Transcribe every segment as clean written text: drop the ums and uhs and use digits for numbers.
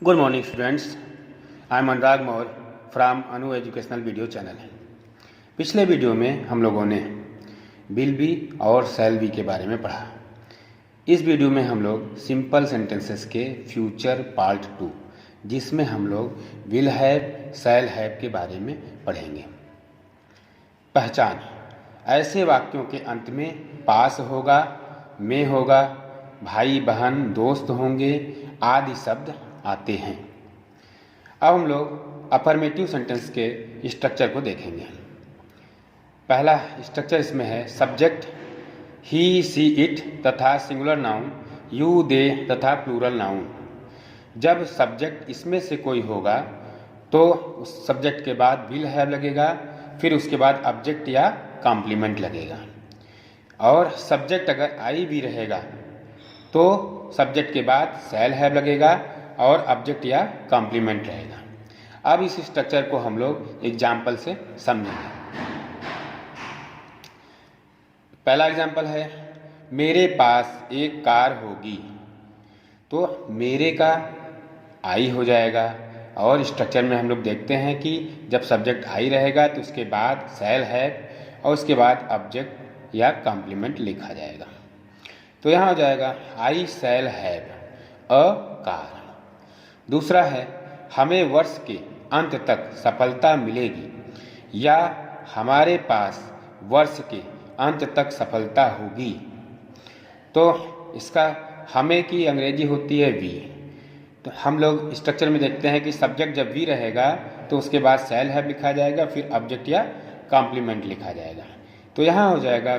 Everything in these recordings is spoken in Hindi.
Good morning students, I am Anurag Maurya from Anu educational video channel. पिछले वीडियो में हम लोगों ने विल बी और शैल बी के बारे में पढ़ा। इस वीडियो में हम लोग सिंपल सेंटेंसेस के फ्यूचर पार्ट 2 जिसमें हम लोग विल हैव शैल हैव के बारे में पढ़ेंगे। पहचान: ऐसे वाक्यों के अंत में पास होगा, में होगा, भाई बहन दोस्त होंगे आदि शब्द आते हैं। अब हम लोग अफर्मेटिव सेंटेंस के स्ट्रक्चर को देखेंगे। पहला स्ट्रक्चर इसमें है सब्जेक्ट ही सी इट तथा सिंगुलर नाउन यू दे तथा प्लूरल नाउन। जब सब्जेक्ट इसमें से कोई होगा तो उस सब्जेक्ट के बाद विल हैव लगेगा, फिर उसके बाद ऑब्जेक्ट या कॉम्प्लीमेंट लगेगा। और सब्जेक्ट अगर आई भी रहेगा तो सब्जेक्ट के बाद शैल हैव लगेगा और ऑब्जेक्ट या कॉम्प्लीमेंट रहेगा। अब इस स्ट्रक्चर को हम लोग एग्जाम्पल से समझेंगे। पहला एग्जाम्पल है मेरे पास एक कार होगी, तो मेरे का आई हो जाएगा। और स्ट्रक्चर में हम लोग देखते हैं कि जब सब्जेक्ट आई रहेगा तो उसके बाद शैल हैव और उसके बाद ऑब्जेक्ट या कॉम्प्लीमेंट लिखा जाएगा। तो यहाँ हो जाएगा आई शैल हैव अ कार। दूसरा है हमें वर्ष के अंत तक सफलता मिलेगी या हमारे पास वर्ष के अंत तक सफलता होगी। तो इसका हमें की अंग्रेजी होती है वी। तो हम लोग स्ट्रक्चर में देखते हैं कि सब्जेक्ट जब वी रहेगा तो उसके बाद शैल हैव लिखा जाएगा, फिर ऑब्जेक्ट या कॉम्प्लीमेंट लिखा जाएगा। तो यहाँ हो जाएगा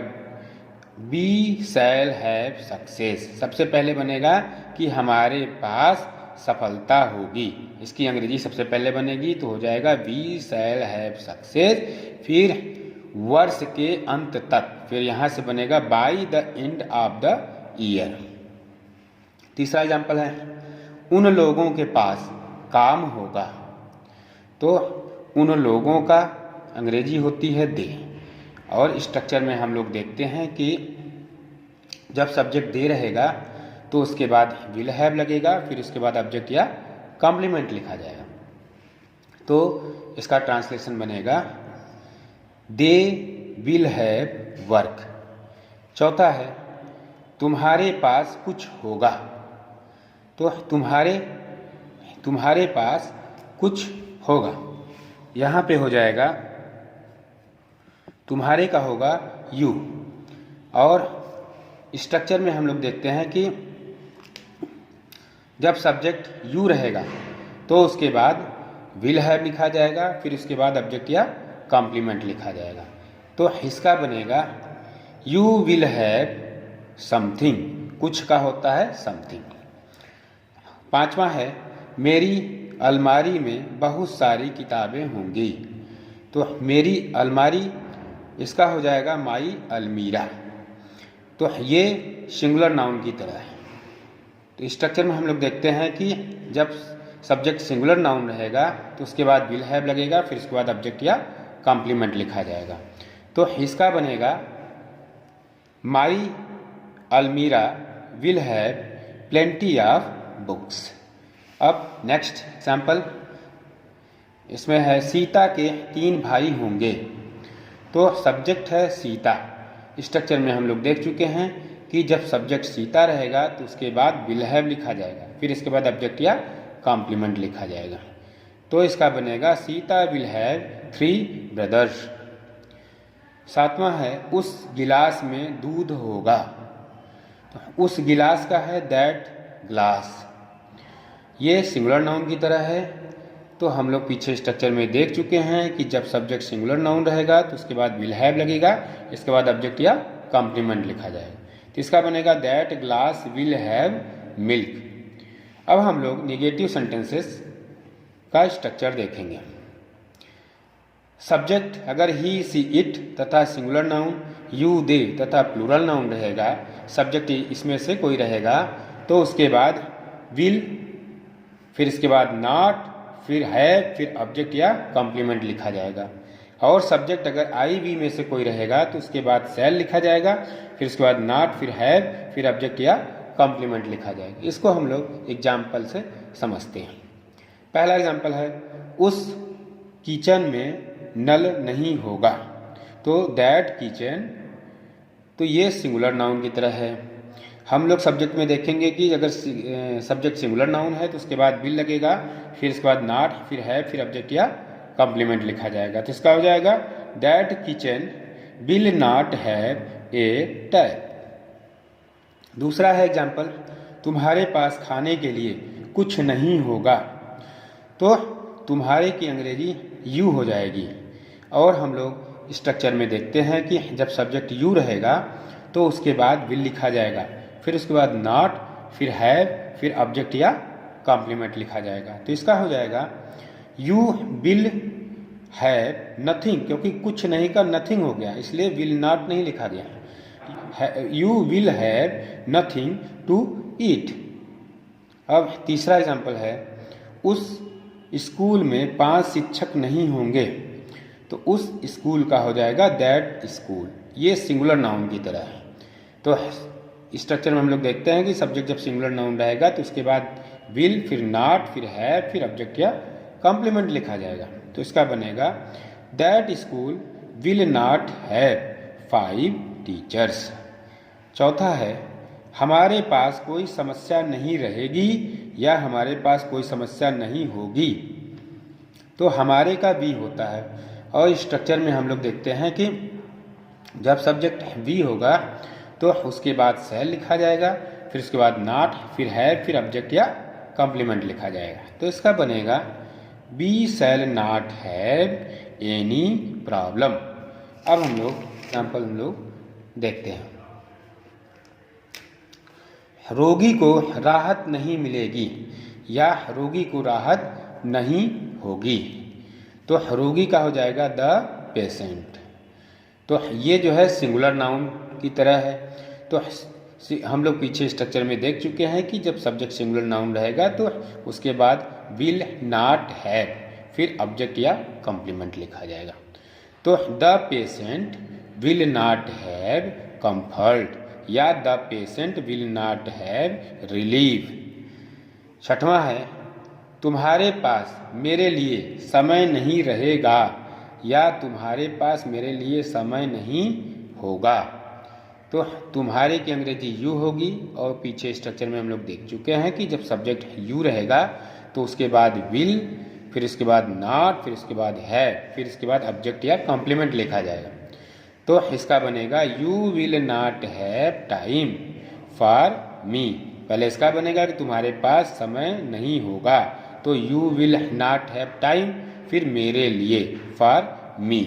वी शैल हैव सक्सेस। सबसे पहले बनेगा कि हमारे पास सफलता होगी, इसकी अंग्रेजी सबसे पहले बनेगी। तो हो जाएगा वी शैल हैव सक्सेस, फिर वर्ष के अंत तक, फिर यहाँ से बनेगा by the end of the year. तीसरा एग्जाम्पल है उन लोगों के पास काम होगा। तो उन लोगों का अंग्रेजी होती है दे। और स्ट्रक्चर में हम लोग देखते हैं कि जब सब्जेक्ट दे रहेगा तो उसके बाद विल हैव लगेगा, फिर उसके बाद ऑब्जेक्ट या कॉम्प्लीमेंट लिखा जाएगा। तो इसका ट्रांसलेशन बनेगा दे विल हैव वर्क। चौथा है तुम्हारे पास कुछ होगा। तो तुम्हारे पास कुछ होगा, यहाँ पे हो जाएगा तुम्हारे का होगा यू। और स्ट्रक्चर में हम लोग देखते हैं कि जब सब्जेक्ट यू रहेगा तो उसके बाद विल हैव लिखा जाएगा, फिर उसके बाद ऑब्जेक्ट या कॉम्प्लीमेंट लिखा जाएगा। तो इसका बनेगा यू विल हैव समथिंग। कुछ का होता है समथिंग। पांचवा है मेरी अलमारी में बहुत सारी किताबें होंगी। तो मेरी अलमारी, इसका हो जाएगा माई अलमीरा। तो ये सिंगुलर नाउन की तरह है। तो स्ट्रक्चर में हम लोग देखते हैं कि जब सब्जेक्ट सिंगुलर नाउन रहेगा तो उसके बाद विल हैव लगेगा, फिर उसके बाद ऑब्जेक्ट या कॉम्प्लीमेंट लिखा जाएगा। तो इसका बनेगा माई अलमीरा will have plenty of books. अब नेक्स्ट एग्जाम्पल इसमें है सीता के 3 भाई होंगे। तो सब्जेक्ट है सीता। स्ट्रक्चर में हम लोग देख चुके हैं कि जब सब्जेक्ट सीता रहेगा तो उसके बाद विल हैव लिखा जाएगा, फिर इसके बाद ऑब्जेक्ट या कॉम्प्लीमेंट लिखा जाएगा। तो इसका बनेगा सीता विल हैव 3 ब्रदर्स। सातवां है उस गिलास में दूध होगा। तो उस गिलास का है दैट ग्लास। ये सिंगुलर नाउन की तरह है। तो हम लोग पीछे स्ट्रक्चर में देख चुके हैं कि जब सब्जेक्ट सिंगुलर नाउन रहेगा तो उसके बाद विल हैव लगेगा, इसके बाद ऑब्जेक्ट या कॉम्प्लीमेंट लिखा जाएगा। तो इसका बनेगा that glass will have milk. अब हम लोग निगेटिव सेंटेंसेस का स्ट्रक्चर देखेंगे। सब्जेक्ट अगर ही सी इट तथा सिंगुलर नाउन यू दे तथा प्लूरल नाउन रहेगा, सब्जेक्ट इसमें से कोई रहेगा तो उसके बाद विल, फिर इसके बाद नॉट, फिर है, फिर ऑब्जेक्ट या कॉम्प्लीमेंट लिखा जाएगा। और सब्जेक्ट अगर आई वी में से कोई रहेगा तो उसके बाद शैल लिखा जाएगा, फिर उसके बाद नॉट, फिर हैव, फिर ऑब्जेक्ट या कॉम्प्लीमेंट लिखा जाएगा। इसको हम लोग एग्जाम्पल से समझते हैं। पहला एग्जाम्पल है, उस किचन में नल नहीं होगा। तो दैट किचन, तो ये सिंगुलर नाउन की तरह है। हम लोग सब्जेक्ट में देखेंगे कि अगर सब्जेक्ट सिंगुलर नाउन है तो उसके बाद विल लगेगा, फिर इसके बाद नॉट, फिर है, फिर ऑब्जेक्ट या कॉम्प्लीमेंट लिखा जाएगा। तो इसका हो जाएगा that kitchen will not have a tap. दूसरा है एग्जाम्पल, तुम्हारे पास खाने के लिए कुछ नहीं होगा। तो तुम्हारे की अंग्रेजी यू हो जाएगी। और हम लोग स्ट्रक्चर में देखते हैं कि जब सब्जेक्ट यू रहेगा तो उसके बाद विल लिखा जाएगा, फिर उसके बाद नॉट, फिर हैव, फिर ऑब्जेक्ट या कॉम्प्लीमेंट लिखा जाएगा। तो इसका हो जाएगा यू विल हैव नथिंग, क्योंकि कुछ नहीं का नथिंग हो गया, इसलिए विल नॉट नहीं लिखा गया। You will have nothing to eat. अब तीसरा एग्जाम्पल है, उस स्कूल में 5 शिक्षक नहीं होंगे। तो उस स्कूल का हो जाएगा दैट स्कूल। ये सिंगुलर नाउन की तरह है। तो स्ट्रक्चर में हम लोग देखते हैं कि सब्जेक्ट जब सिंगुलर नाउन रहेगा तो उसके बाद विल, फिर नॉट, फिर हैव, फिर ऑब्जेक्ट या कॉम्प्लीमेंट लिखा जाएगा। तो इसका बनेगा that school will not have 5 teachers. चौथा है, हमारे पास कोई समस्या नहीं रहेगी या हमारे पास कोई समस्या नहीं होगी। तो हमारे का भी होता है। और स्ट्रक्चर में हम लोग देखते हैं कि जब सब्जेक्ट वी होगा तो उसके बाद शैल लिखा जाएगा, फिर उसके बाद नॉट, फिर है, फिर ऑब्जेक्ट या कॉम्प्लीमेंट लिखा जाएगा। तो इसका बनेगा B shall not have any problem. अब हम लोग एग्जाम्पल देखते हैं। रोगी को राहत नहीं मिलेगी या रोगी को राहत नहीं होगी। तो रोगी का हो जाएगा द पेशेंट। तो ये जो है सिंगुलर नाउन की तरह है। तो हम लोग पीछे स्ट्रक्चर में देख चुके हैं कि जब सब्जेक्ट सिंगुलर नाउन रहेगा तो उसके बाद विल नॉट हैव, फिर ऑब्जेक्ट या कॉम्प्लीमेंट लिखा जाएगा। तो the patient will not have comfort या the patient will not have relief. छठवां है, तुम्हारे पास मेरे लिए समय नहीं रहेगा या तुम्हारे पास मेरे लिए समय नहीं होगा। तो तुम्हारे की अंग्रेजी यू होगी। और पीछे स्ट्रक्चर में हम लोग देख चुके हैं कि जब सब्जेक्ट यू रहेगा तो उसके बाद विल, फिर इसके बाद नॉट, फिर इसके बाद है, फिर इसके बाद ऑब्जेक्ट या कॉम्प्लीमेंट लिखा जाएगा। तो इसका बनेगा you will not have time for me. पहले इसका बनेगा कि तुम्हारे पास समय नहीं होगा, तो you will not have time, फिर मेरे लिए फॉर मी।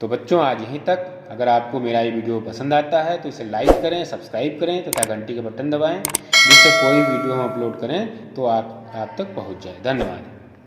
तो बच्चों आज यहीं तक। अगर आपको मेरा ये वीडियो पसंद आता है तो इसे लाइक करें, सब्सक्राइब करें तथा घंटी का बटन दबाएं, जिससे कोई वीडियो हम अपलोड करें तो आप तक पहुंच जाए। धन्यवाद।